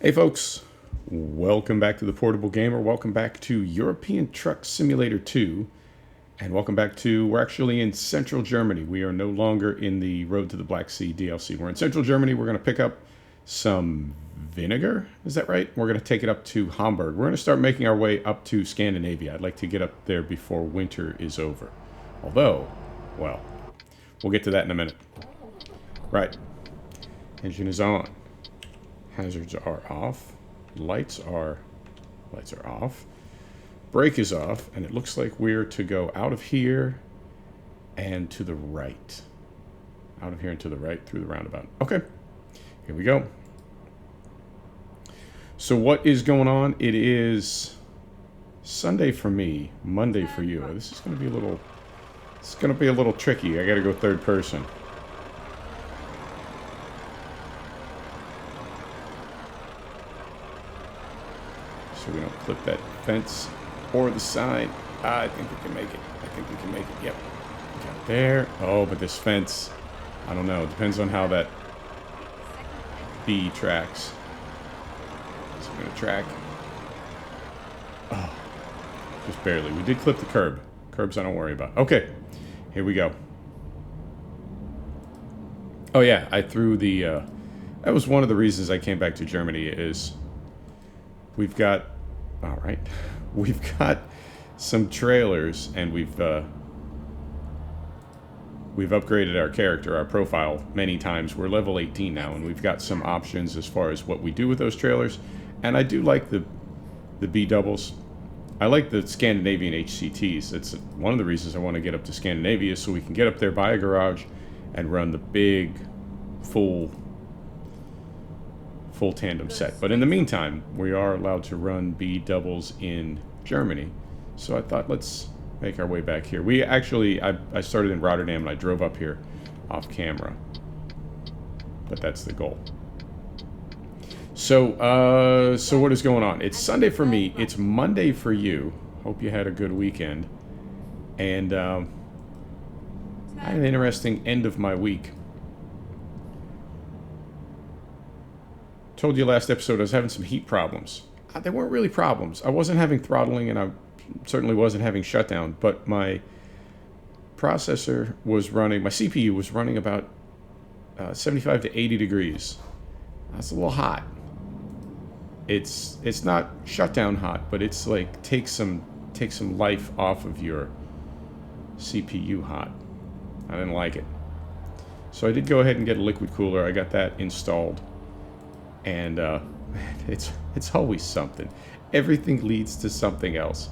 Hey folks, welcome back to the Portable Gamer. Welcome back to European Truck Simulator 2. And welcome back to, we're actually in central Germany. We are no longer in the Road to the Black Sea DLC. We're in central Germany. We're going to pick up some vinegar. Is that right? We're going to take it up to Hamburg. We're going to start making our way up to Scandinavia. I'd like to get up there before winter is over. Although, well, we'll get to that in a minute. Right. Engine is on. Hazards are off. Lights are off. Brake is off, and it looks like we're to go out of here and to the right. Out of here and to the right through the roundabout. Okay, here we go. So what is going on? It is Sunday for me, Monday for you. This is going to be a little tricky. I got to go third person. So we don't clip that fence or the side. I think we can make it. Yep. Got there. Oh, but this fence, I don't know. It depends on how that bee tracks. So I'm going to track. Oh, just barely. We did clip the curb. Curbs I don't worry about. Okay, here we go. Oh yeah, I threw the, that was one of the reasons I came back to Germany is we've got some trailers, and we've upgraded our character, our profile, many times. We're level 18 now, and we've got some options as far as what we do with those trailers. And I do like the B doubles. I like the Scandinavian HCTs. That's one of the reasons I want to get up to Scandinavia, so we can get up there, buy a garage, and run the big, full tandem set. But in the meantime, we are allowed to run B doubles in Germany. So I thought, let's make our way back here. We actually, I started in Rotterdam and I drove up here off camera. But that's the goal. So, so what is going on? It's Sunday for me. It's Monday for you. Hope you had a good weekend. And I had an interesting end of my week. Told you last episode I was having some heat problems. They weren't really problems. I wasn't having throttling, and I certainly wasn't having shutdown, but my processor was running, my CPU was running about 75 to 80 degrees. That's a little hot. It's not shutdown hot, but it's like take some life off of your CPU hot. I didn't like it. So I did go ahead and get a liquid cooler. I got that installed. And it's always something. Everything leads to something else.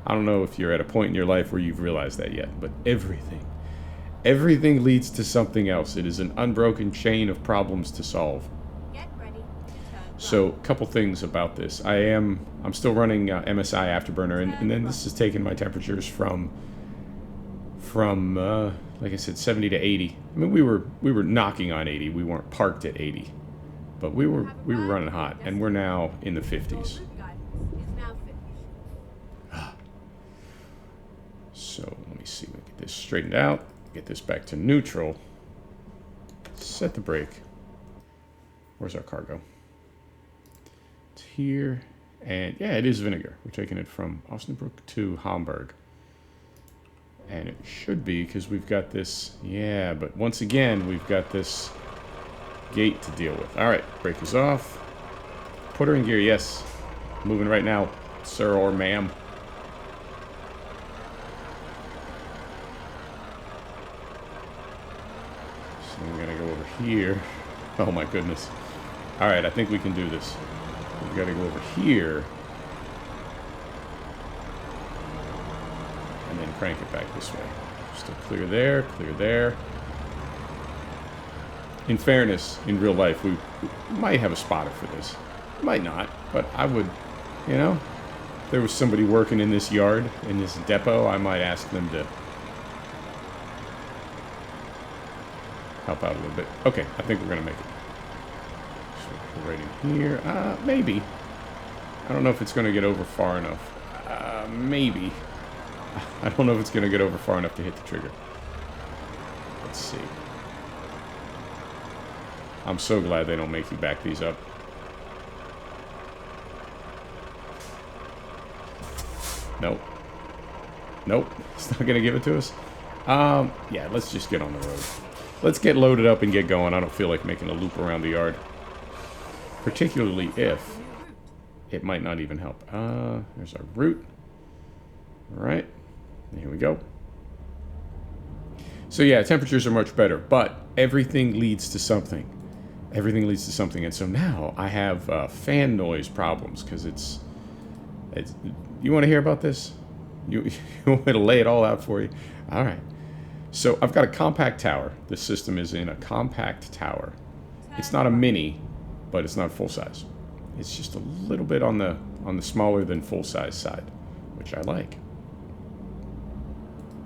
I don't know if you're at a point in your life where you've realized that yet, but everything leads to something else. It is an unbroken chain of problems to solve. Get ready. So, a couple things about this. I'm still running MSI Afterburner, and then this is taking my temperatures from like I said, 70 to 80. I mean, we were knocking on 80. We weren't parked at 80. But we were running hot, and we're now in the 50s. So let me see. We get this straightened out. Get this back to neutral. Set the brake. Where's our cargo? It's here, and yeah, it is vinegar. We're taking it from Osnabrück to Hamburg, and it should be because we've got this. Yeah, but once again, we've got this gate to deal with. All right, brake is off. Put her in gear, yes. Moving right now, sir or ma'am. So I'm gonna go over here. Oh my goodness. All right, I think we can do this. We've got to go over here. And then crank it back this way. Still clear there, clear there. In fairness, in real life, we might have a spotter for this. Might not, but I would, you know, if there was somebody working in this yard, in this depot, I might ask them to help out a little bit. Okay, I think we're going to make it. So we're right in here. Maybe. I don't know if it's going to get over far enough. Maybe. I don't know if it's going to get over far enough to hit the trigger. Let's see. I'm so glad they don't make you back these up. Nope. Nope. It's not going to give it to us. Yeah, let's just get on the road. Let's get loaded up and get going. I don't feel like making a loop around the yard. Particularly if it might not even help. There's our route. All right. Here we go. So yeah, temperatures are much better, but everything leads to something. Everything leads to something. And so now I have fan noise problems because it's... You want to hear about this? You want me to lay it all out for you? All right. So I've got a compact tower. This system is in a compact tower. It's not a mini, but it's not full size. It's just a little bit on the smaller than full size side, which I like.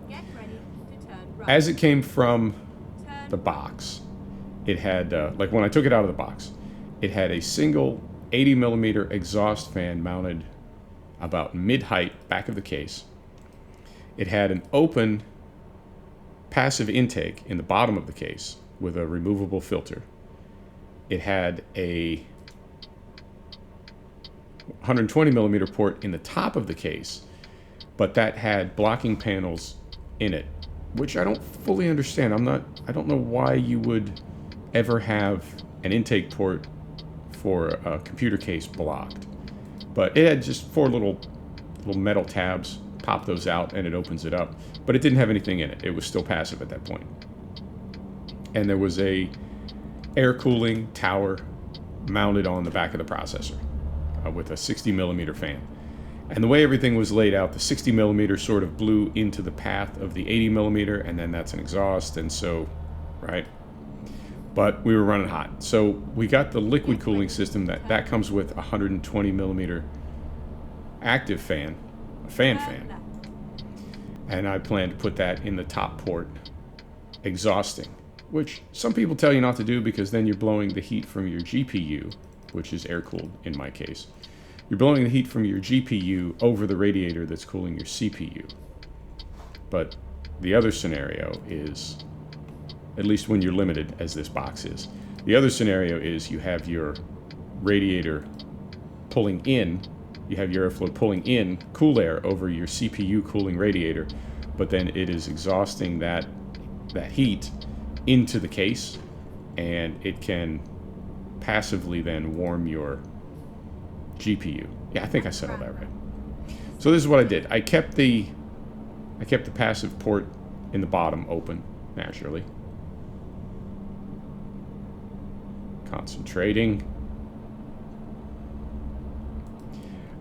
Get ready to turn right. As it came from the box, it had, like when I took it out of the box, it had a single 80 millimeter exhaust fan mounted about mid-height back of the case. It had an open passive intake in the bottom of the case with a removable filter. It had a 120 millimeter port in the top of the case, but that had blocking panels in it, which I don't fully understand. I don't know why you would ever have an intake port for a computer case blocked. But it had just 4 little metal tabs. Pop those out and it opens it up. But it didn't have anything in it. It was still passive at that point. And there was a air cooling tower mounted on the back of the processor with a 60 millimeter fan. And the way everything was laid out, the 60 millimeter sort of blew into the path of the 80 millimeter, and then that's an exhaust, and so, right? But we were running hot. So we got the liquid cooling system that comes with a 120 millimeter active fan, a fan. And I plan to put that in the top port, exhausting, which some people tell you not to do because then you're blowing the heat from your GPU, which is air-cooled in my case. You're blowing the heat from your GPU over the radiator that's cooling your CPU. But the other scenario is, at least when you're limited, as this box is, the other scenario is you have your radiator pulling in, you have your airflow pulling in cool air over your CPU cooling radiator, but then it is exhausting that heat into the case, and it can passively then warm your GPU. Yeah, I think I said all that right. So this is what I did. I kept the passive port in the bottom open, naturally. Concentrating.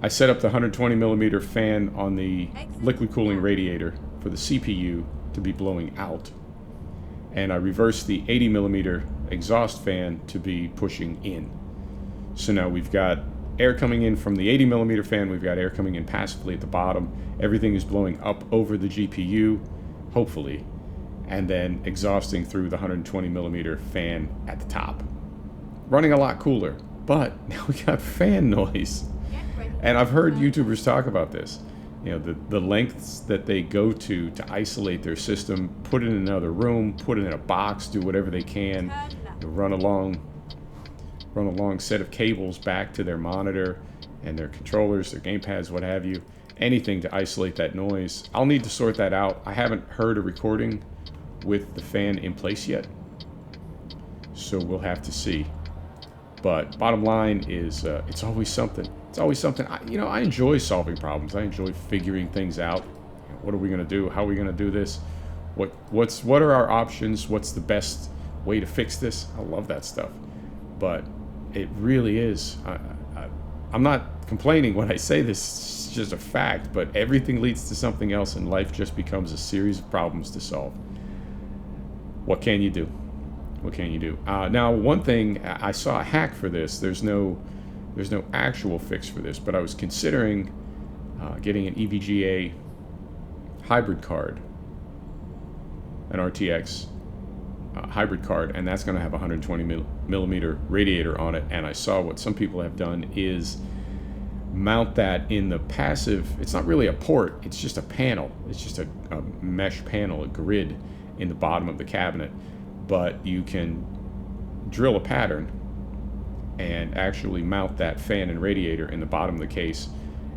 I set up the 120 millimeter fan on the liquid cooling radiator for the CPU to be blowing out. And I reversed the 80 millimeter exhaust fan to be pushing in. So now we've got air coming in from the 80 millimeter fan, we've got air coming in passively at the bottom. Everything is blowing up over the GPU, hopefully, and then exhausting through the 120 millimeter fan at the top. Running a lot cooler, but now we got fan noise. And I've heard YouTubers talk about this. You know, the lengths that they go to isolate their system, put it in another room, put it in a box, do whatever they can, run a long set of cables back to their monitor and their controllers, their gamepads, what have you, anything to isolate that noise. I'll need to sort that out. I haven't heard a recording with the fan in place yet, so we'll have to see. But bottom line is, it's always something. It's always something. I enjoy solving problems. I enjoy figuring things out. What are we going to do? How are we going to do this? What are our options? What's the best way to fix this? I love that stuff. But it really is. I'm not complaining when I say this. It's just a fact. But everything leads to something else, and life just becomes a series of problems to solve. What can you do? What can you do? Now, one thing, I saw a hack for this. There's no actual fix for this, but I was considering getting an EVGA hybrid card, an RTX hybrid card, and that's going to have a 120 millimeter radiator on it. And I saw what some people have done is mount that in the passive. It's not really a port, it's just a panel. It's just a mesh panel, a grid in the bottom of the cabinet. But you can drill a pattern and actually mount that fan and radiator in the bottom of the case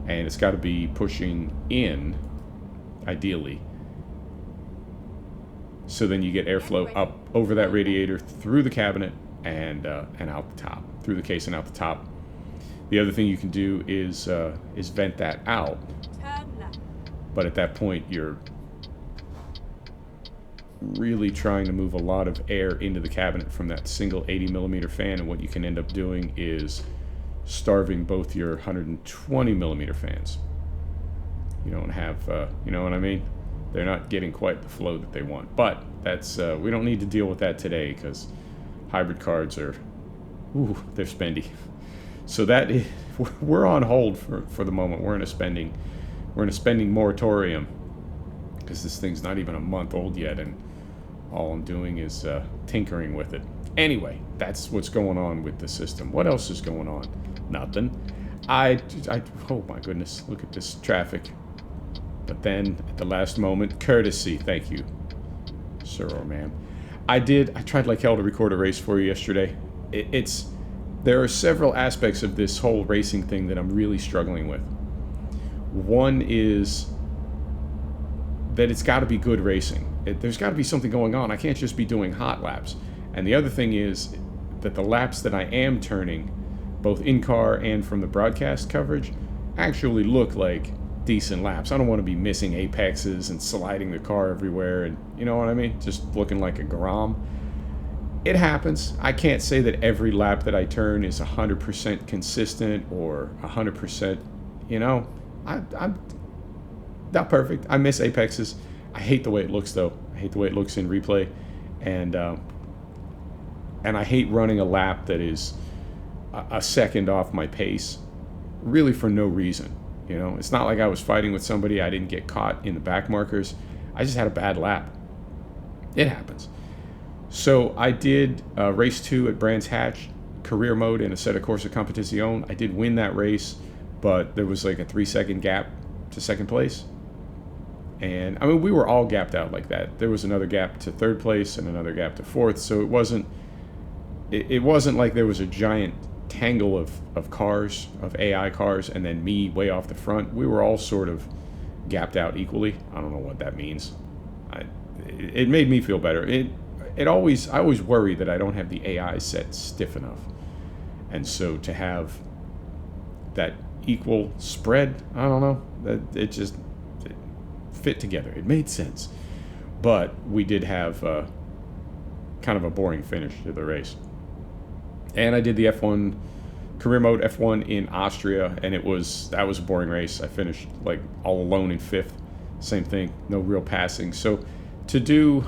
and it's got to be pushing in, ideally. So then you get airflow up over that radiator, through the cabinet, and out the top, through the case and out the top. The other thing you can do is vent that out, Turn left. but at that point you're really trying to move a lot of air into the cabinet from that single 80 millimeter fan, and what you can end up doing is starving both your 120 millimeter fans. You don't have, you know what I mean? They're not getting quite the flow that they want. But that's we don't need to deal with that today, because hybrid cards are, they're spendy. So that is, we're on hold for the moment. We're in a spending moratorium, because this thing's not even a month old yet, and all I'm doing is tinkering with it. Anyway, that's what's going on with the system. What else is going on? Nothing. Oh my goodness, look at this traffic. But then at the last moment, courtesy, thank you, sir or ma'am. I tried like hell to record a race for you yesterday. There are several aspects of this whole racing thing that I'm really struggling with. One is that it's got to be good racing. There's got to be something going on. I can't just be doing hot laps. And the other thing is that the laps that I am turning, both in car and from the broadcast coverage, actually look like decent laps. I don't want to be missing apexes and sliding the car everywhere, and you know what I mean? Just looking like a Grom. It happens. I can't say that every lap that I turn is 100% consistent or 100%, you know. I'm not perfect. I miss apexes. I hate the way it looks, though. I hate the way it looks in replay, and I hate running a lap that is a second off my pace, really for no reason. You know, it's not like I was fighting with somebody. I didn't get caught in the back markers. I just had a bad lap. It happens. So I did race 2 at Brands Hatch, career mode in Assetto Corsa Competizione. I did win that race, but there was like a 3-second gap to second place. And I mean, we were all gapped out like that. There was another gap to third place and another gap to fourth. So it wasn't like there was a giant tangle of cars, of AI cars, and then me way off the front. We were all sort of gapped out equally. I don't know what that means. It made me feel better. I always worry that I don't have the AI set stiff enough, and so to have that equal spread, I don't know, that it fit together. It made sense, but we did have kind of a boring finish to the race. And I did the F1 career mode F1 in Austria, and that was a boring race. I finished like all alone in 5th. Same thing, no real passing. So to do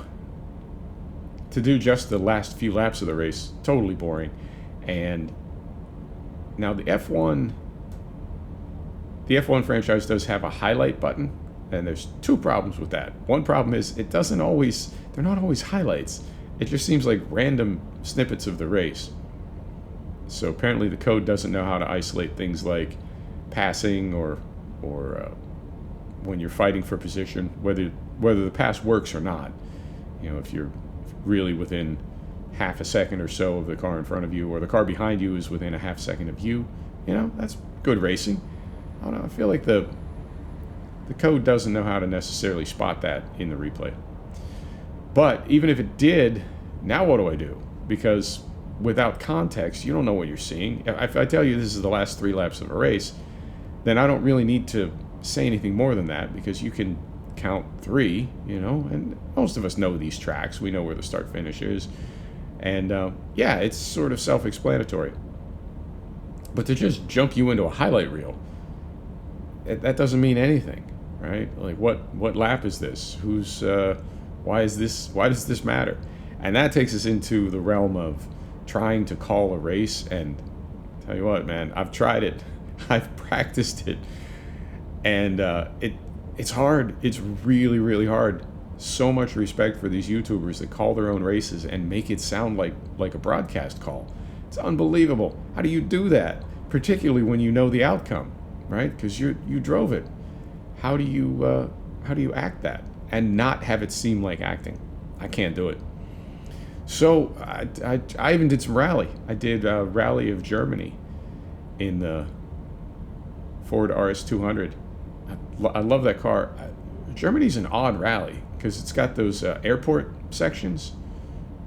just the last few laps of the race, totally boring. And now the F1 franchise does have a highlight button, and there's 2 problems with that. One problem is they're not always highlights. It just seems like random snippets of the race. So apparently the code doesn't know how to isolate things like passing or when you're fighting for position, whether the pass works or not. You know, if you're really within half a second or so of the car in front of you, or the car behind you is within a half second of you, you know, that's good racing. I don't know, I feel like the code doesn't know how to necessarily spot that in the replay. But even if it did, now what do I do? Because without context, you don't know what you're seeing. If I tell you this is the last 3 laps of a race, then I don't really need to say anything more than that, because you can count 3, you know, and most of us know these tracks. We know where the start finish is. And yeah, it's sort of self-explanatory. But to just jump you into a highlight reel, that doesn't mean anything, right? Like, what lap is this? Why does this matter? And that takes us into the realm of trying to call a race. And tell you what, man, I've tried it. I've practiced it. And it's hard. It's really, really hard. So much respect for these YouTubers that call their own races and make it sound like a broadcast call. It's unbelievable. How do you do that? Particularly when you know the outcome, right? Because you drove it. How do you act that and not have it seem like acting? I can't do it. So I even did some rally. I did a rally of Germany in the Ford RS200. I love that car. Germany's an odd rally because it's got those airport sections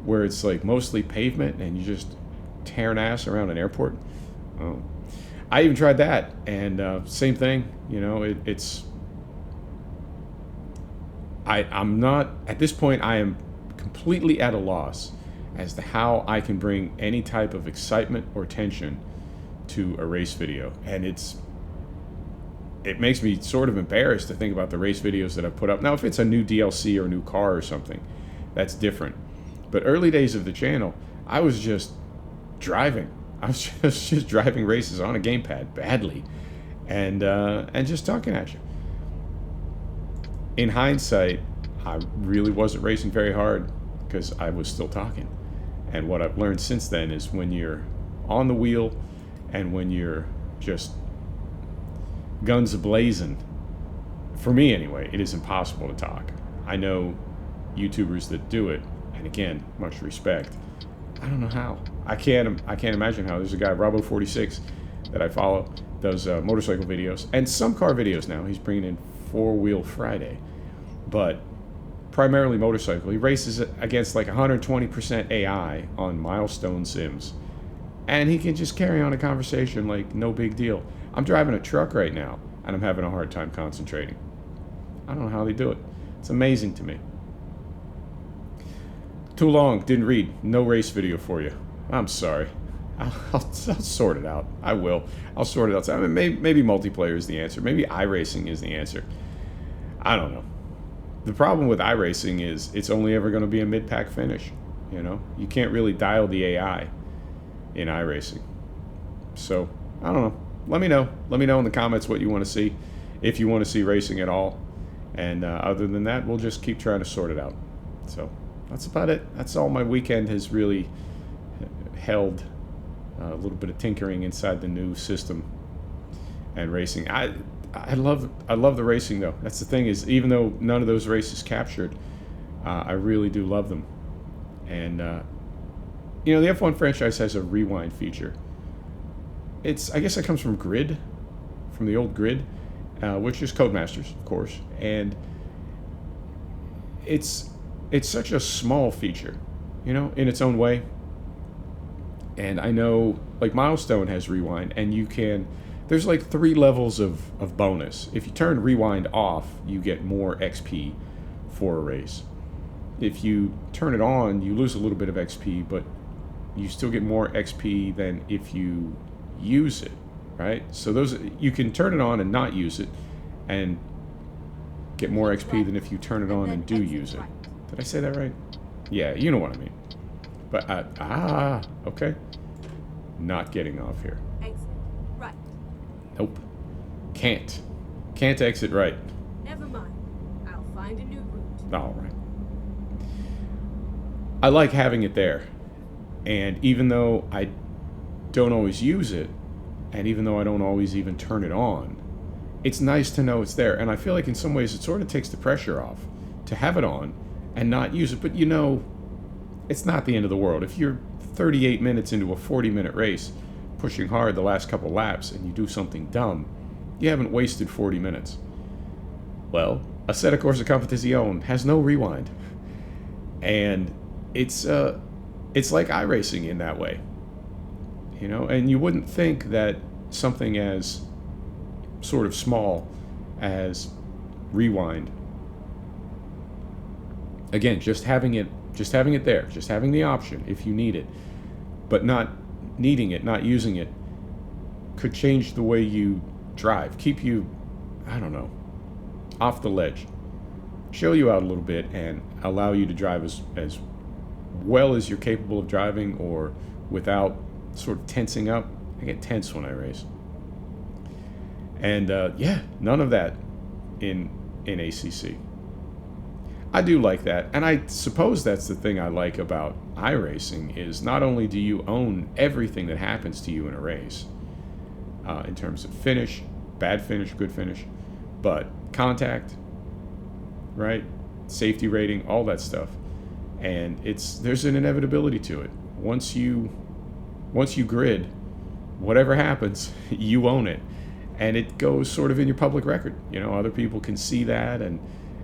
where it's like mostly pavement and you just tearing ass around an airport. Oh. I even tried that, and same thing. You know, I'm not at this point. I am completely at a loss as to how I can bring any type of excitement or tension to a race video, and it makes me sort of embarrassed to think about the race videos that I've put up. Now, if it's a new DLC or a new car or something, that's different. But early days of the channel, I was just driving. I was just driving races on a gamepad badly, and just talking at you. In hindsight, I really wasn't racing very hard because I was still talking. And what I've learned since then is when you're on the wheel and when you're just guns a-blazing, for me anyway, it is impossible to talk. I know YouTubers that do it, and again, much respect. I don't know how. I can't imagine how. There's a guy, Robo46, that I follow, does motorcycle videos and some car videos now. He's bringing in 4-Wheel Friday, but primarily motorcycle. He races against like 120% AI on milestone sims, and he can just carry on a conversation like no big deal. I'm driving a truck right now, and I'm having a hard time concentrating. I don't know how they do it. It's amazing to me. Too long, didn't read. No race video for you. I'm sorry. I'll sort it out. I will. I'll sort it out. I mean, maybe multiplayer is the answer. Maybe iRacing is the answer. I don't know. The problem with iRacing is it's only ever going to be a mid-pack finish. You know, you can't really dial the AI in iRacing. So I don't know. Let me know. Let me know in the comments what you want to see, if you want to see racing at all. And other than that, we'll just keep trying to sort it out. So that's about it. That's all my weekend has really held. A little bit of tinkering inside the new system and racing. I love the racing though. That's the thing, is even though none of those races captured, I really do love them. And you know, the F1 franchise has a rewind feature. I guess it comes from Grid, from the old Grid, which is Codemasters, of course. And it's such a small feature, you know, in its own way. And I know, like, Milestone has rewind, and there's like 3 levels of bonus. If you turn rewind off, you get more XP for a race. If you turn it on, you lose a little bit of XP, but you still get more XP than if you use it, right? So you can turn it on and not use it, and get more XP than if you turn it on and do use it. Did I say that right? Yeah, you know what I mean. But, okay. Not getting off here. Exit right. Nope. Can't exit right. Never mind. I'll find a new route. All right. I like having it there. And even though I don't always use it, and even though I don't always even turn it on, it's nice to know it's there. And I feel like in some ways it sort of takes the pressure off to have it on and not use it. But you know, it's not the end of the world. If you're 38 minutes into a 40-minute race, pushing hard the last couple laps, and you do something dumb, you haven't wasted 40 minutes. Well, Assetto Corsa Competizione has no rewind. And it's like iRacing in that way. You know, and you wouldn't think that something as sort of small as rewind, again, just having it there, just having the option if you need it, but not needing it, not using it, could change the way you drive, keep you, I don't know, off the ledge, show you out a little bit, and allow you to drive as well as you're capable of driving, or without sort of tensing up. I get tense when I race. And yeah, none of that in ACC. I do like that, and I suppose that's the thing I like about iRacing, is not only do you own everything that happens to you in a race, in terms of finish, bad finish, good finish, but contact, right, safety rating, all that stuff, and there's an inevitability to it. Once you grid, whatever happens, you own it, and it goes sort of in your public record. You know, other people can see that, and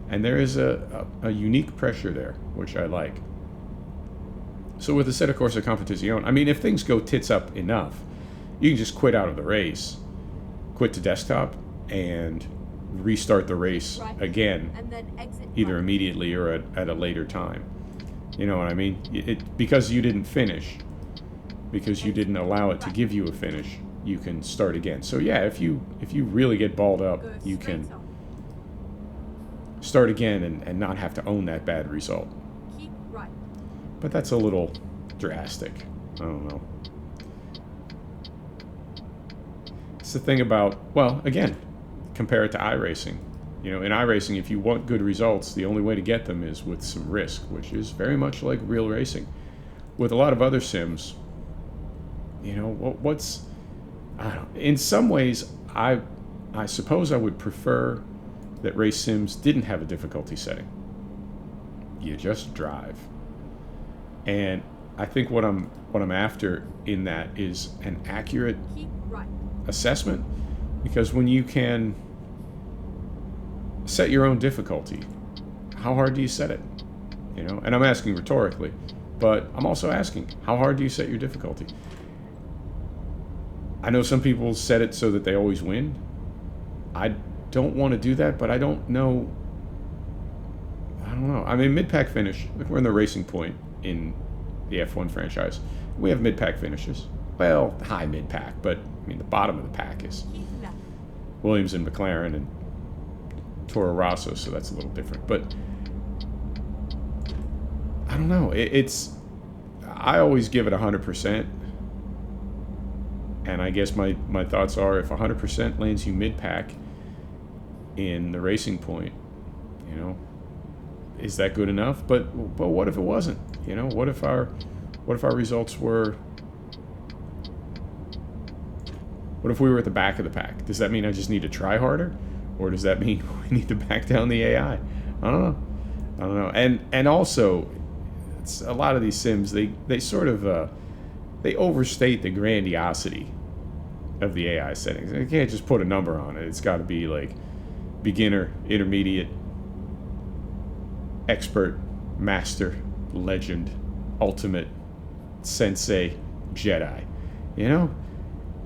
there is a unique pressure there, which I like. So with the set of Corsa Competizione, I mean, if things go tits up enough, you can just quit out of the race, quit to desktop, and restart the race again, and then exit either right. immediately or at a later time. You know what I mean? Because you didn't finish, because you didn't allow it to give you a finish, you can start again. So yeah, if you really get balled up, Go you straight can on. start again and not have to own that bad result. Keep right. But that's a little drastic. I don't know. It's the thing about, well, again, compare it to iRacing. You know, in iRacing, if you want good results, the only way to get them is with some risk, which is very much like real racing. With a lot of other sims, you know, what's, I don't know. In some ways, I suppose I would prefer that race sims didn't have a difficulty setting. You just drive. And I think what I'm after in that is an accurate Keep right. assessment, because when you can set your own difficulty, how hard do you set it? You know, and I'm asking rhetorically, but I'm also asking, how hard do you set your difficulty? I know some people set it so that they always win. I don't want to do that, but I don't know. I mean, mid-pack finish, like we're in the Racing Point in the F1 franchise. We have mid-pack finishes. Well, high mid-pack, but I mean, the bottom of the pack is Keep left. Williams and McLaren and Toro Rosso, so that's a little different. But I don't know. I always give it 100%. And I guess my thoughts are, if 100% lands you mid-pack in the Racing Point, you know, is that good enough? But what if it wasn't? You know, what if our results were, what if we were at the back of the pack? Does that mean I just need to try harder? Or does that mean we need to back down the AI? I don't know. And also, it's a lot of these sims, they sort of they overstate the grandiosity of the AI settings. They can't just put a number on it. It's got to be like beginner, intermediate, expert, master, legend, ultimate, sensei, Jedi. You know,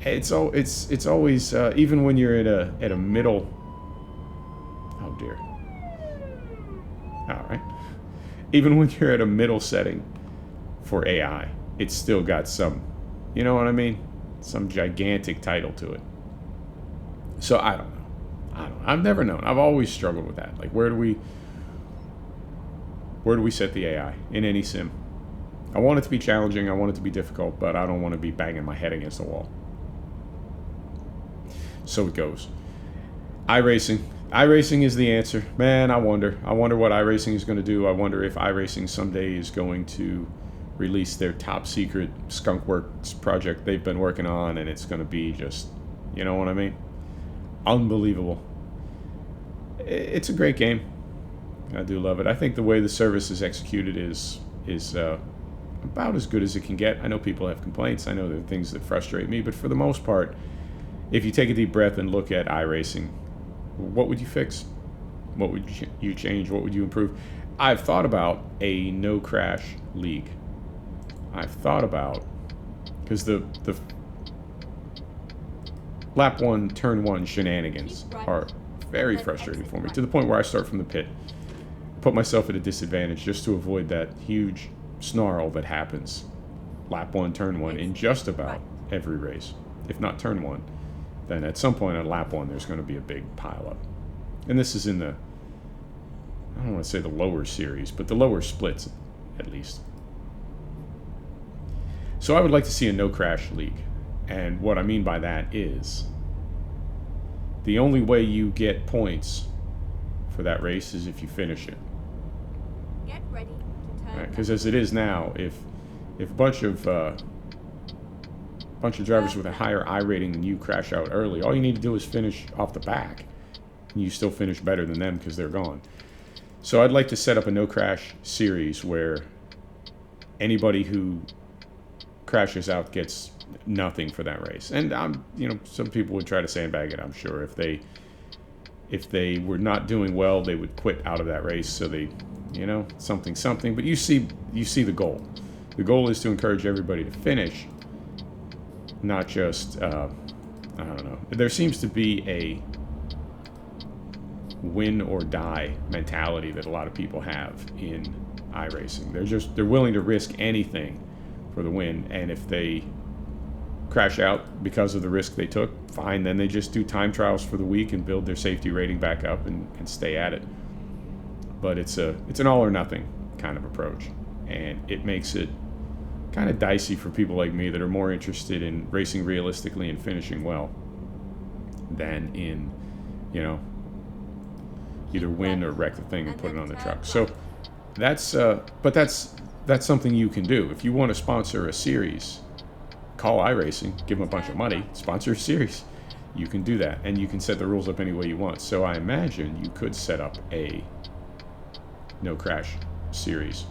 it's always even when you're at a middle. Oh dear. All right. Even when you're at a middle setting for AI, it's still got some, you know what I mean? Some gigantic title to it. So I don't know. I've never known. I've always struggled with that. Like, where do we set the AI in any sim? I want it to be challenging. I want it to be difficult, but I don't want to be banging my head against the wall. So it goes. iRacing. iRacing is the answer. Man, I wonder what iRacing is going to do. I wonder if iRacing someday is going to release their top secret skunkworks project they've been working on, and it's going to be just, you know what I mean? Unbelievable. It's a great game. I do love it. I think the way the service is executed is about as good as it can get. I know people have complaints. I know there are things that frustrate me, but for the most part, if you take a deep breath and look at iRacing, what would you fix? What would you change? What would you improve? I've thought about a no crash league. I've thought about, because the lap one, turn one shenanigans are very frustrating for me, to the point where I start from the pit, put myself at a disadvantage just to avoid that huge snarl that happens lap one, turn one in just about every race. If not turn one, then at some point on lap one, there's going to be a big pile up. And this is in the, I don't want to say the lower series, but the lower splits at least. So I would like to see a no crash league. And what I mean by that is the only way you get points for that race is if you finish it. Get ready to turn. Because as it is now, if a bunch of drivers with a higher I rating than you crash out early, all you need to do is finish off the back, and you still finish better than them because they're gone. So I'd like to set up a no crash series where anybody who crashes out gets nothing for that race. And some people would try to sandbag it. I'm sure if they were not doing well, they would quit out of that race. So they, something. But you see the goal. The goal is to encourage everybody to finish, not just I don't know. There seems to be a win or die mentality that a lot of people have in iRacing. They're willing to risk anything for the win, and if they crash out because of the risk they took, fine, then they just do time trials for the week and build their safety rating back up and stay at it. But it's an all or nothing kind of approach, and it makes it kind of dicey for people like me that are more interested in racing realistically and finishing well than in, either win or wreck the thing and put it on the truck. So that's something you can do. If you want to sponsor a series, call iRacing, give them a bunch of money, sponsor a series. You can do that, and you can set the rules up any way you want. So I imagine you could set up a no crash series.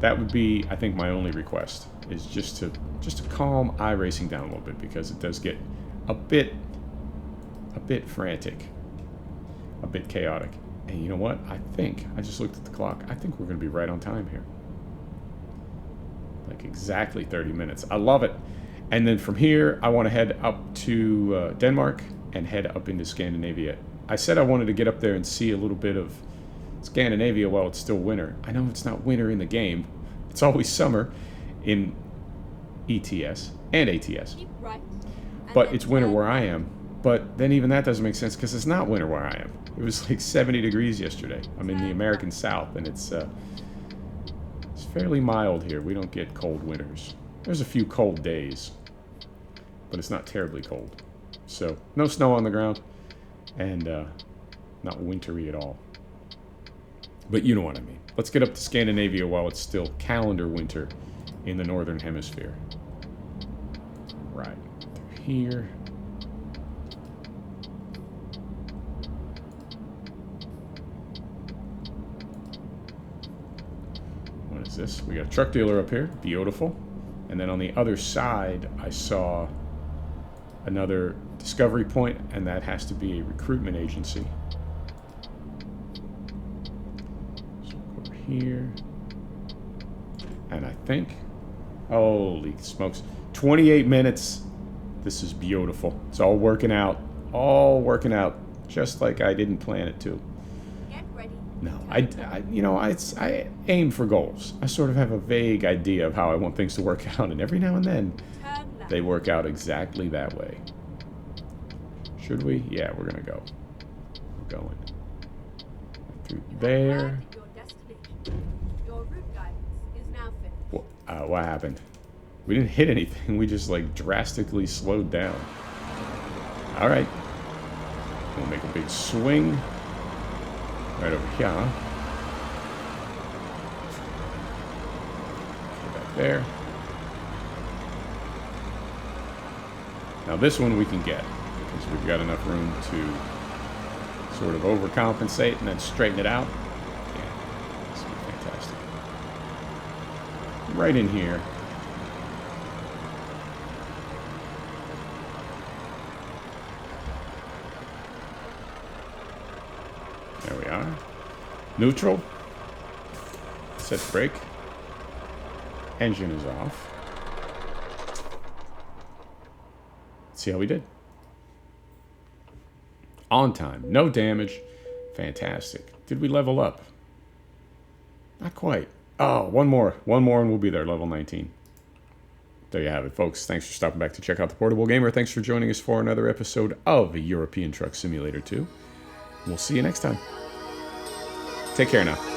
That would be, I think, my only request, is just to calm iRacing down a little bit, because it does get a bit frantic, a bit chaotic. And you know what? I just looked at the clock. I think we're going to be right on time here. Like exactly 30 minutes. I love it. And then from here, I want to head up to Denmark and head up into Scandinavia. I said I wanted to get up there and see a little bit of Scandinavia while it's still winter. I know it's not winter in the game. It's always summer in ETS and ATS. Keep right. But it's winter where I am. But then even that doesn't make sense, because it's not winter where I am. It was like 70 degrees yesterday. I'm in the American South, and it's fairly mild here. We don't get cold winters. There's a few cold days, but it's not terribly cold. So no snow on the ground, and not wintry at all. But you know what I mean. Let's get up to Scandinavia while it's still calendar winter in the northern hemisphere. Right here. What is this? We got a truck dealer up here. Beautiful. And then on the other side, I saw another discovery point, and that has to be a recruitment agency. Here, and I think, holy smokes, 28 minutes. This is beautiful. It's all working out, just like I didn't plan it to. Get ready. No, I aim for goals. I sort of have a vague idea of how I want things to work out, and every now and then they work out exactly that way. Should we? Yeah, we're gonna go. We're going through there. Your route guidance is now finished. What happened? We didn't hit anything. We just drastically slowed down. All right. We'll make a big swing right over here. Go back there. Now this one we can get, because we've got enough room to sort of overcompensate and then straighten it out. Right in here. There we are. Neutral. Set brake. Engine is off. Let's see how we did. On time. No damage. Fantastic. Did we level up? Not quite. Oh, one more and we'll be there, level 19. There you have it, folks. Thanks for stopping back to check out the Portable Gamer. Thanks for joining us for another episode of European Truck Simulator 2. We'll see you next time. Take care now.